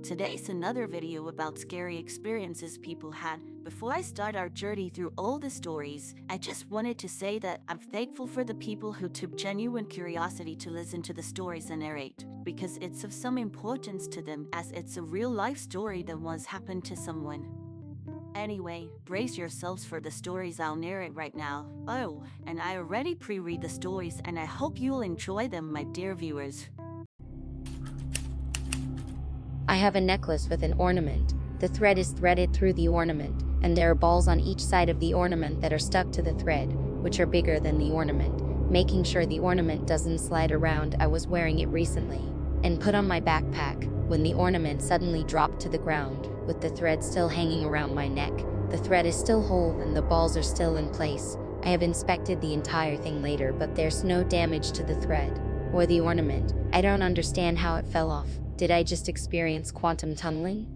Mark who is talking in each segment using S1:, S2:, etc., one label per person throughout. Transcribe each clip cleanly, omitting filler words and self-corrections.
S1: Today's another video about scary experiences people had. Before I start our journey through all the stories, I just wanted to say that I'm thankful for the people who took genuine curiosity to listen to the stories I narrate, because it's of some importance to them as it's a real life story that once happened to someone. Anyway, brace yourselves for the stories I'll narrate right now. Oh, and I already pre-read the stories and I hope you'll enjoy them, my dear viewers.
S2: I have a necklace with an ornament. The thread is threaded through the ornament, and there are balls on each side of the ornament that are stuck to the thread, which are bigger than the ornament, making sure the ornament doesn't slide around. I was wearing it recently, and put on my backpack, when the ornament suddenly dropped to the ground, with the thread still hanging around my neck. The thread is still whole and the balls are still in place. I have inspected the entire thing later, but there's no damage to the thread or the ornament. I don't understand how it fell off. Did I just experience quantum tunneling?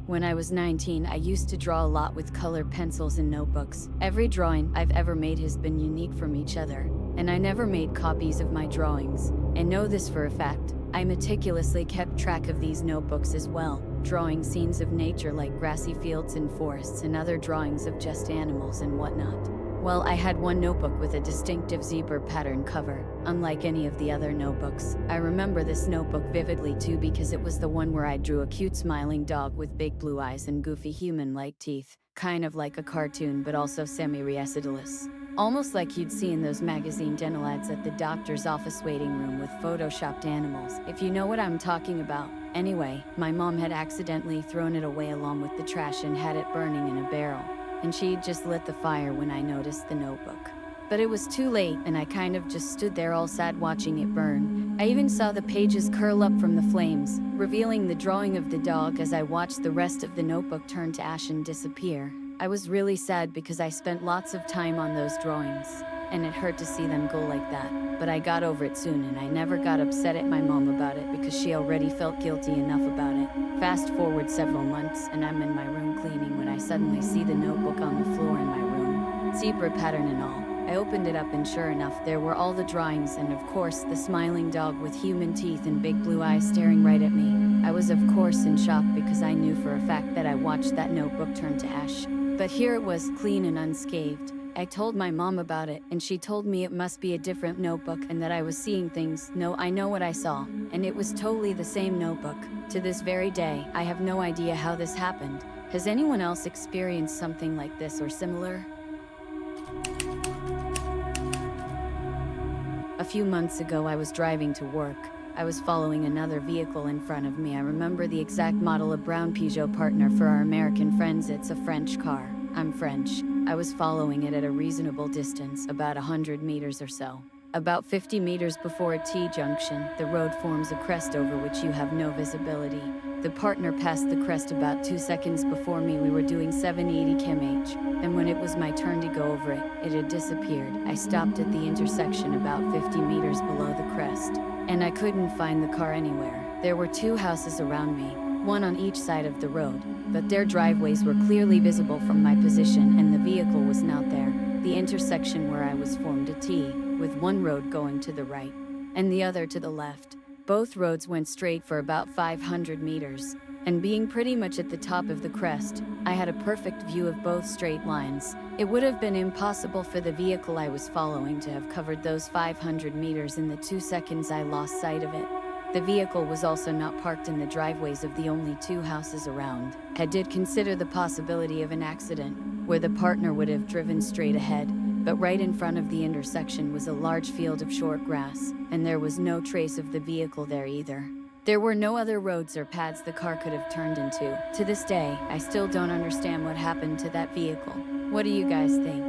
S3: When I was 19, I used to draw a lot with colored pencils and notebooks. Every drawing I've ever made has been unique from each other, and I never made copies of my drawings. And know this for a fact, I meticulously kept track of these notebooks as well, drawing scenes of nature like grassy fields and forests and other drawings of just animals and whatnot. Well, I had one notebook with a distinctive zebra pattern cover, unlike any of the other notebooks. I remember this notebook vividly too because it was the one where I drew a cute smiling dog with big blue eyes and goofy human-like teeth, kind of like a cartoon but also semi-realistic. Almost like you'd see in those magazine dental ads at the doctor's office waiting room with photoshopped animals, if you know what I'm talking about. Anyway, my mom had accidentally thrown it away along with the trash and had it burning in a barrel. And she'd just lit the fire when I noticed the notebook. But it was too late, and I kind of just stood there all sad watching it burn. I even saw the pages curl up from the flames, revealing the drawing of the dog as I watched the rest of the notebook turn to ash and disappear. I was really sad because I spent lots of time on those drawings, and it hurt to see them go like that. But I got over it soon, and I never got upset at my mom about it because she already felt guilty enough about it. Fast forward several months, and I'm in my room cleaning when I suddenly see the notebook on the floor in my room. Zebra pattern and all. I opened it up and sure enough, there were all the drawings and of course the smiling dog with human teeth and big blue eyes staring right at me. I was of course in shock because I knew for a fact that I watched that notebook turn to ash. But here it was, clean and unscathed. I told my mom about it, and she told me it must be a different notebook and that I was seeing things. No, I know what I saw, and it was totally the same notebook. To this very day, I have no idea how this happened. Has anyone else experienced something like this or similar? A few months ago, I was driving to work. I was following another vehicle in front of me. I remember the exact model, a brown Peugeot Partner for our American friends. It's a French car. I'm French. I was following it at a reasonable distance, about 100 meters or so. About 50 meters before a T-junction, the road forms a crest over which you have no visibility. The Partner passed the crest about 2 seconds before me. We were doing 780 km/h, and when it was my turn to go over it, it had disappeared. I stopped at the intersection about 50 meters below the crest, and I couldn't find the car anywhere. There were 2 houses around me, one on each side of the road, but their driveways were clearly visible from my position and the vehicle was not there. The intersection where I was formed a T, with one road going to the right and the other to the left. Both roads went straight for about 500 meters, and being pretty much at the top of the crest, I had a perfect view of both straight lines. It would have been impossible for the vehicle I was following to have covered those 500 meters in the 2 seconds I lost sight of it. The vehicle was also not parked in the driveways of the only 2 houses around. I did consider the possibility of an accident, where the Partner would have driven straight ahead, but right in front of the intersection was a large field of short grass, and there was no trace of the vehicle there either. There were no other roads or paths the car could have turned into. To this day, I still don't understand what happened to that vehicle. What do you guys think?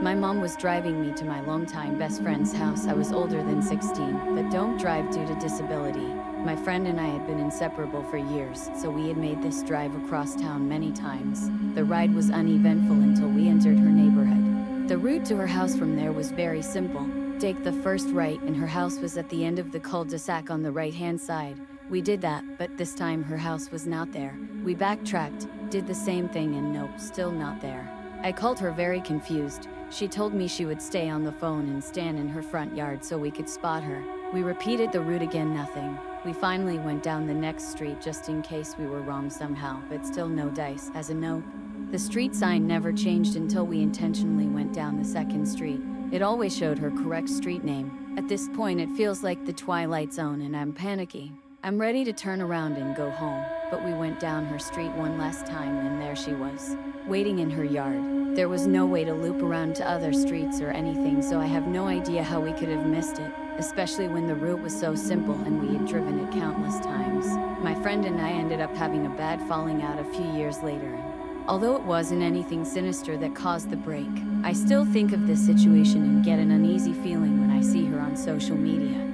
S3: My mom was driving me to my longtime best friend's house. I was older than 16, but don't drive due to disability. My friend and I had been inseparable for years, so we had made this drive across town many times. The ride was uneventful until we entered her neighborhood. The route to her house from there was very simple. Take the first right and her house was at the end of the cul-de-sac on the right-hand side. We did that, but this time her house was not there. We backtracked, did the same thing and nope, still not there. I called her very confused. She told me she would stay on the phone and stand in her front yard so we could spot her. We repeated the route again, nothing. We finally went down the next street just in case we were wrong somehow, but still no dice, as a note. The street sign never changed until we intentionally went down the second street. It always showed her correct street name. At this point, it feels like the Twilight Zone and I'm panicky. I'm ready to turn around and go home, but we went down her street one last time and there she was, waiting in her yard. There was no way to loop around to other streets or anything, so I have no idea how we could have missed it, especially when the route was so simple and we had driven it countless times. My friend and I ended up having a bad falling out a few years later. Although it wasn't anything sinister that caused the break, I still think of this situation and get an uneasy feeling when I see her on social media.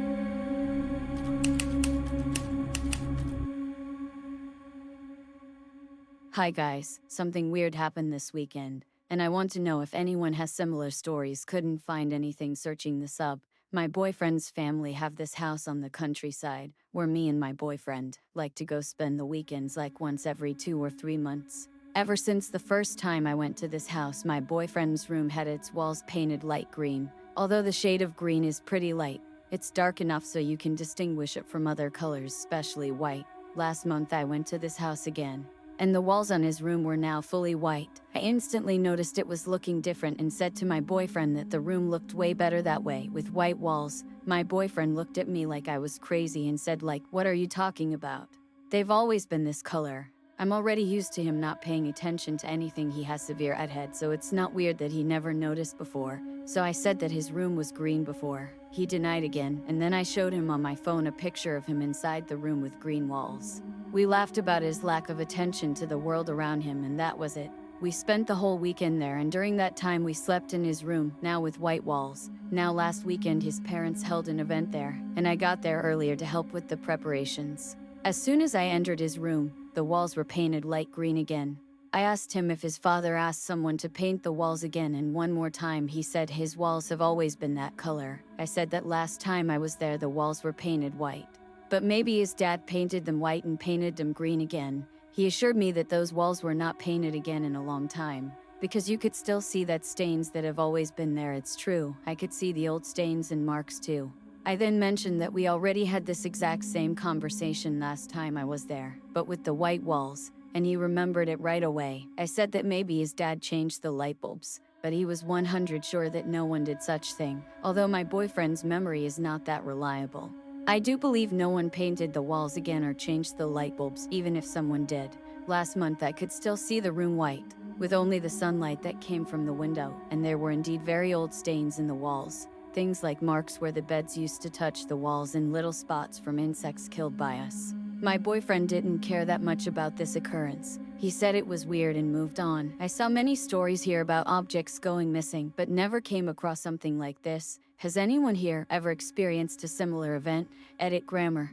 S3: Hi guys, something weird happened this weekend, and I want to know if anyone has similar stories. Couldn't find anything searching the sub. My boyfriend's family have this house on the countryside, where me and my boyfriend like to go spend the weekends like once every 2 or 3 months. Ever since the first time I went to this house, my boyfriend's room had its walls painted light green. Although the shade of green is pretty light, it's dark enough so you can distinguish it from other colors, especially white. Last month I went to this house again, and the walls on his room were now fully white. I instantly noticed it was looking different and said to my boyfriend that the room looked way better that way, with white walls. My boyfriend looked at me like I was crazy and said like, "What are you talking about? They've always been this color." I'm already used to him not paying attention to anything. He has severe head, so it's not weird that he never noticed before. So I said that his room was green before. He denied again, and then I showed him on my phone a picture of him inside the room with green walls. We laughed about his lack of attention to the world around him, and that was it. We spent the whole weekend there, and during that time we slept in his room, now with white walls. Now last weekend his parents held an event there, and I got there earlier to help with the preparations. As soon as I entered his room, the walls were painted light green again. I asked him if his father asked someone to paint the walls again, and one more time he said his walls have always been that color. I said that last time I was there the walls were painted white, but maybe his dad painted them white and painted them green again. He assured me that those walls were not painted again in a long time, because you could still see that stains that have always been there. It's true, I could see the old stains and marks too. I then mentioned that we already had this exact same conversation last time I was there, but with the white walls, and he remembered it right away. I said that maybe his dad changed the light bulbs, but he was 100% sure that no one did such thing, although my boyfriend's memory is not that reliable. I do believe no one painted the walls again or changed the light bulbs, even if someone did. Last month I could still see the room white, with only the sunlight that came from the window, and there were indeed very old stains in the walls. Things like marks where the beds used to touch the walls and little spots from insects killed by us. My boyfriend didn't care that much about this occurrence. He said it was weird and moved on. I saw many stories here about objects going missing, but never came across something like this. Has anyone here ever experienced a similar event? Edit grammar.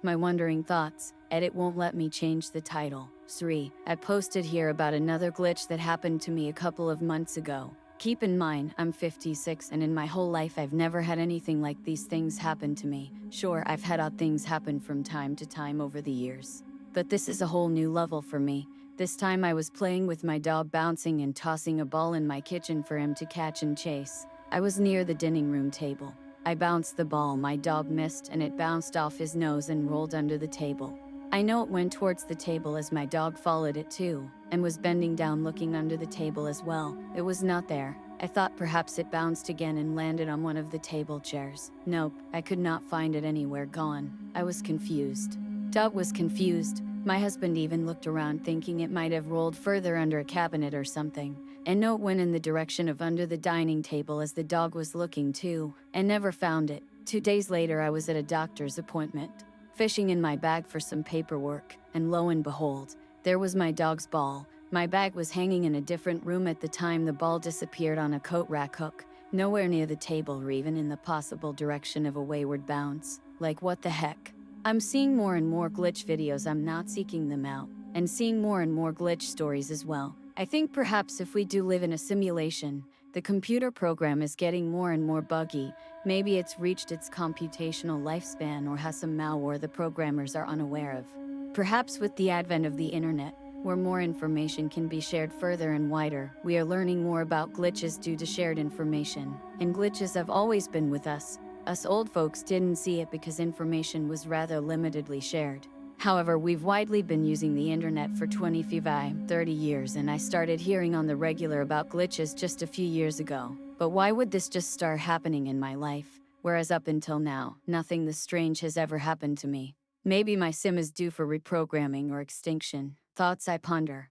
S3: My wondering thoughts. Edit won't let me change the title. 3. I posted here about another glitch that happened to me a couple of months ago. Keep in mind, I'm 56 and in my whole life I've never had anything like these things happen to me. Sure, I've had odd things happen from time to time over the years, but this is a whole new level for me. This time I was playing with my dog, bouncing and tossing a ball in my kitchen for him to catch and chase. I was near the dining room table. I bounced the ball, my dog missed, and it bounced off his nose and rolled under the table. I know it went towards the table as my dog followed it too, and was bending down looking under the table as well. It was not there. I thought perhaps it bounced again and landed on one of the table chairs. Nope, I could not find it anywhere. Gone. I was confused. Dog was confused. My husband even looked around thinking it might have rolled further under a cabinet or something. And no, it went in the direction of under the dining table as the dog was looking too, and never found it. 2 days later I was at a doctor's appointment, fishing in my bag for some paperwork, and lo and behold, there was my dog's ball. My bag was hanging in a different room at the time. The ball disappeared on a coat rack hook, nowhere near the table or even in the possible direction of a wayward bounce. Like, what the heck? I'm seeing more and more glitch videos. I'm not seeking them out, and seeing more and more glitch stories as well. I think perhaps if we do live in a simulation, the computer program is getting more and more buggy. Maybe it's reached its computational lifespan or has some malware the programmers are unaware of. Perhaps with the advent of the internet, where more information can be shared further and wider, we are learning more about glitches due to shared information. And glitches have always been with us. Us old folks didn't see it because information was rather limitedly shared. However, we've widely been using the internet for 25, 30 years, and I started hearing on the regular about glitches just a few years ago. But why would this just start happening in my life? Whereas up until now, nothing this strange has ever happened to me. Maybe my sim is due for reprogramming or extinction. Thoughts I ponder.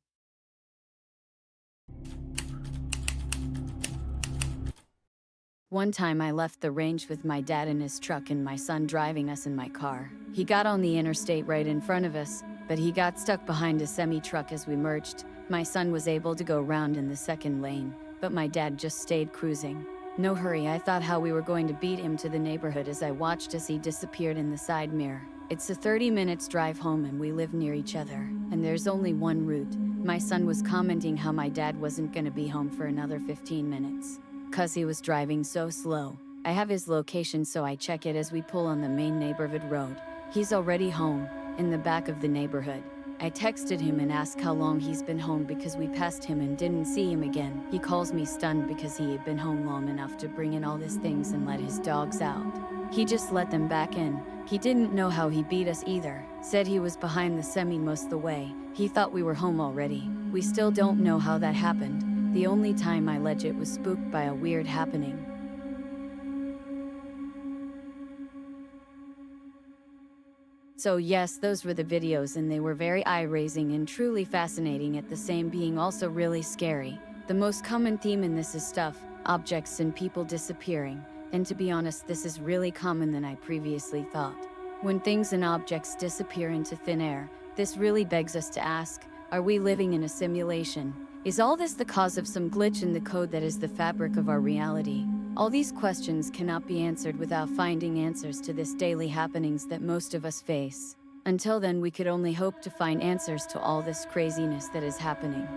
S3: One time I left the range with my dad in his truck and my son driving us in my car. He got on the interstate right in front of us, but he got stuck behind a semi-truck as we merged. My son was able to go round in the second lane, but my dad just stayed cruising. No hurry, I thought how we were going to beat him to the neighborhood as I watched as he disappeared in the side mirror. It's a 30 minutes drive home and we live near each other, and there's only one route. My son was commenting how my dad wasn't gonna be home for another 15 minutes. 'Cause he was driving so slow. I have his location so I check it as we pull on the main neighborhood road. He's already home, in the back of the neighborhood. I texted him and asked how long he's been home because we passed him and didn't see him again. He calls me stunned because he had been home long enough to bring in all his things and let his dogs out. He just let them back in. He didn't know how he beat us either. Said he was behind the semi most of the way. He thought we were home already. We still don't know how that happened. The only time I legit was spooked by a weird happening. So yes, those were the videos and they were very eye-raising and truly fascinating at the same being also really scary. The most common theme in this is stuff, objects and people disappearing. And to be honest, this is really common than I previously thought. When things and objects disappear into thin air, this really begs us to ask, are we living in a simulation? Is all this the cause of some glitch in the code that is the fabric of our reality? All these questions cannot be answered without finding answers to this daily happenings that most of us face. Until then, we could only hope to find answers to all this craziness that is happening.